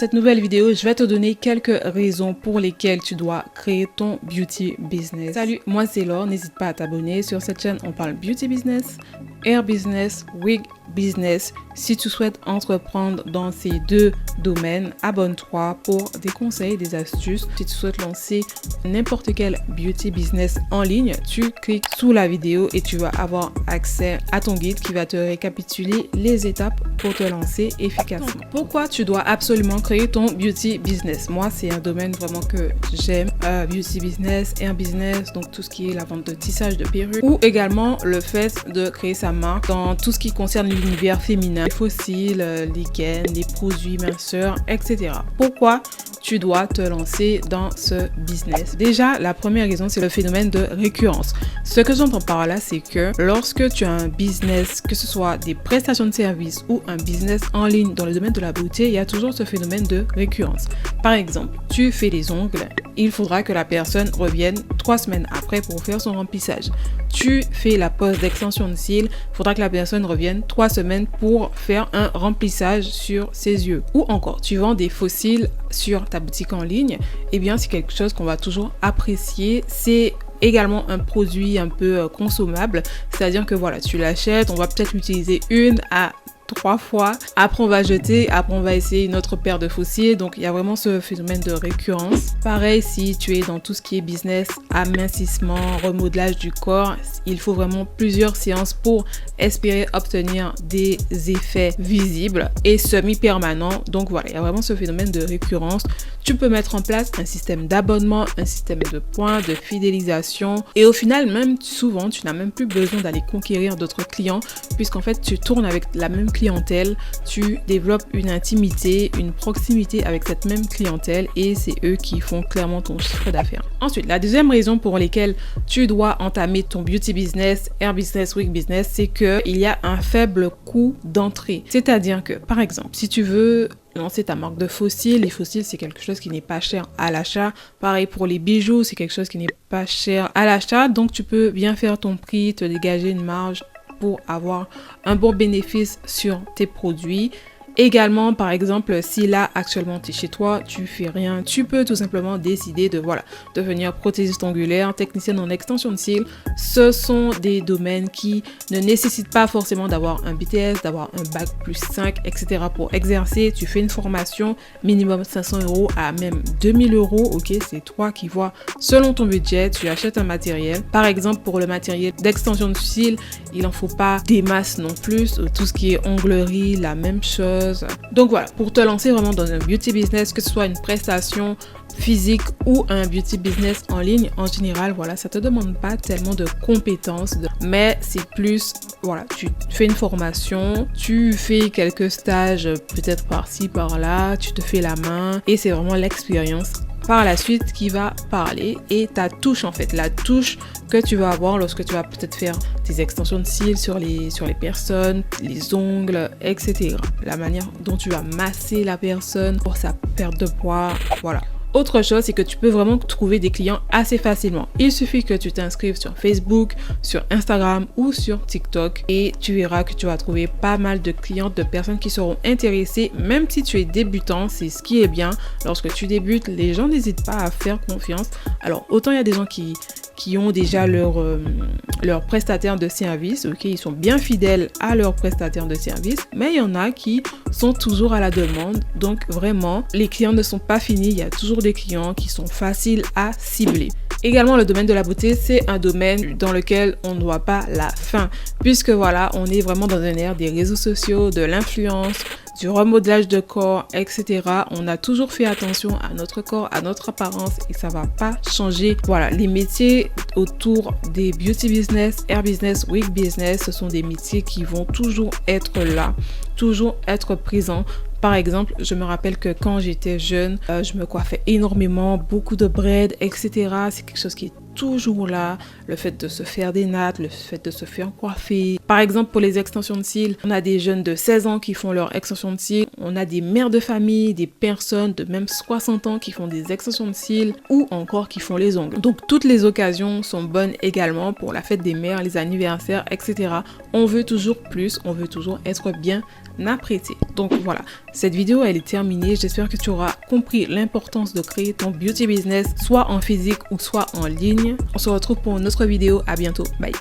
Cette nouvelle vidéo, je vais te donner quelques raisons pour lesquelles tu dois créer ton beauty business. Salut, moi c'est Laure, n'hésite pas à t'abonner. Sur cette chaîne, on parle beauty business, hair business, wig business. Si tu souhaites entreprendre dans ces deux domaines, abonne-toi pour des conseils, des astuces. Si tu souhaites lancer n'importe quel beauty business en ligne, tu cliques sous la vidéo et tu vas avoir accès à ton guide qui va te récapituler les étapes pour te lancer efficacement. Donc, pourquoi tu dois absolument créer ton beauty business? Moi, c'est un domaine vraiment que j'aime. Beauty business, hair business, donc tout ce qui est la vente de tissage de perruques, ou également le fait de créer sa marque dans tout ce qui concerne l'univers féminin, les fossiles, les gaines, les produits minceurs, etc. Pourquoi tu dois te lancer dans ce business? Déjà, la première raison, c'est le phénomène de récurrence. Ce que j'entends par là, c'est que lorsque tu as un business, que ce soit des prestations de services ou un business en ligne dans le domaine de la beauté, il y a toujours ce phénomène de récurrence. Par exemple, tu fais les ongles, il faudra que la personne revienne 3 semaines après pour faire son remplissage. Tu fais la pose d'extension de cils, il faudra que la personne revienne 3 semaines pour faire un remplissage sur ses yeux. Ou encore, tu vends des fossiles sur ta boutique en ligne, eh bien c'est quelque chose qu'on va toujours apprécier. C'est également un produit un peu consommable, c'est-à-dire que voilà, tu l'achètes, on va peut-être l'utiliser 1 à 3 fois, après on va jeter, après on va essayer une autre paire de fossiles, donc il y a vraiment ce phénomène de récurrence. Pareil, si tu es dans tout ce qui est business, amincissement, remodelage du corps, il faut vraiment plusieurs séances pour espérer obtenir des effets visibles et semi-permanents. Donc voilà, il y a vraiment ce phénomène de récurrence. Tu peux mettre en place un système d'abonnement, un système de points, de fidélisation, et au final, même souvent, tu n'as même plus besoin d'aller conquérir d'autres clients, puisqu'en fait, tu tournes avec la même clientèle, tu développes une intimité, une proximité avec cette même clientèle, et c'est eux qui font clairement ton chiffre d'affaires. Ensuite, la deuxième raison pour laquelle tu dois entamer ton beauty business, hair business, wig business, c'est qu'il y a un faible coût d'entrée. C'est-à-dire que, par exemple, si tu veux lancer ta marque de fossiles, les fossiles c'est quelque chose qui n'est pas cher à l'achat. Pareil pour les bijoux, c'est quelque chose qui n'est pas cher à l'achat, donc tu peux bien faire ton prix, te dégager une marge pour avoir un bon bénéfice sur tes produits. Également, par exemple, si là actuellement tu es chez toi, tu fais rien, tu peux tout simplement décider de devenir prothésiste ongulaire, technicienne en extension de cils. Ce sont des domaines qui ne nécessitent pas forcément d'avoir un BTS, d'avoir un bac plus 5, etc. pour exercer. Tu fais une formation minimum 500 € à même 2000 €. Ok, c'est toi qui vois selon ton budget. Tu achètes un matériel. Par exemple, pour le matériel d'extension de cils, il en faut pas des masses non plus. Tout ce qui est onglerie, la même chose. Donc voilà, pour te lancer vraiment dans un beauty business, que ce soit une prestation physique ou un beauty business en ligne, en général, voilà, ça te demande pas tellement de compétences, mais c'est plus, voilà, tu fais une formation, tu fais quelques stages, peut-être par-ci, par-là, tu te fais la main, et c'est vraiment l'expérience par la suite qui va parler, et ta touche en fait, la touche que tu vas avoir lorsque tu vas peut-être faire tes extensions de cils sur les personnes, les ongles, etc. La manière dont tu vas masser la personne pour sa perte de poids, voilà. Autre chose, c'est que tu peux vraiment trouver des clients assez facilement. Il suffit que tu t'inscrives sur Facebook, sur Instagram ou sur TikTok, et tu verras que tu vas trouver pas mal de clientes, de personnes qui seront intéressées, même si tu es débutant. C'est ce qui est bien. Lorsque tu débutes, les gens n'hésitent pas à faire confiance. Alors, autant il y a des gens qui ont déjà leur prestataire de service, ok, ils sont bien fidèles à leur prestataire de service, mais il y en a qui sont toujours à la demande. Donc vraiment, les clients ne sont pas finis, il y a toujours des clients qui sont faciles à cibler. Également, le domaine de la beauté, c'est un domaine dans lequel on ne voit pas la fin, puisque voilà, on est vraiment dans une ère des réseaux sociaux, de l'influence, du remodelage de corps, etc. On a toujours fait attention à notre corps, à notre apparence, et ça va pas changer. Voilà, les métiers autour des beauty business, hair business, wig business, ce sont des métiers qui vont toujours être là, toujours être présents. Par exemple, je me rappelle que quand j'étais jeune, je me coiffais énormément, beaucoup de braids, etc. C'est quelque chose qui est toujours là, le fait de se faire des nattes, le fait de se faire coiffer. Par exemple, pour les extensions de cils, on a des jeunes de 16 ans qui font leur extension de cils, on a des mères de famille, des personnes de même 60 ans qui font des extensions de cils ou encore qui font les ongles. Donc toutes les occasions sont bonnes également pour la fête des mères, les anniversaires, etc. On veut toujours plus, on veut toujours être bien apprêter. Donc voilà, cette vidéo elle est terminée. J'espère que tu auras compris l'importance de créer ton beauty business, soit en physique ou soit en ligne. On se retrouve pour une autre vidéo. À bientôt. Bye.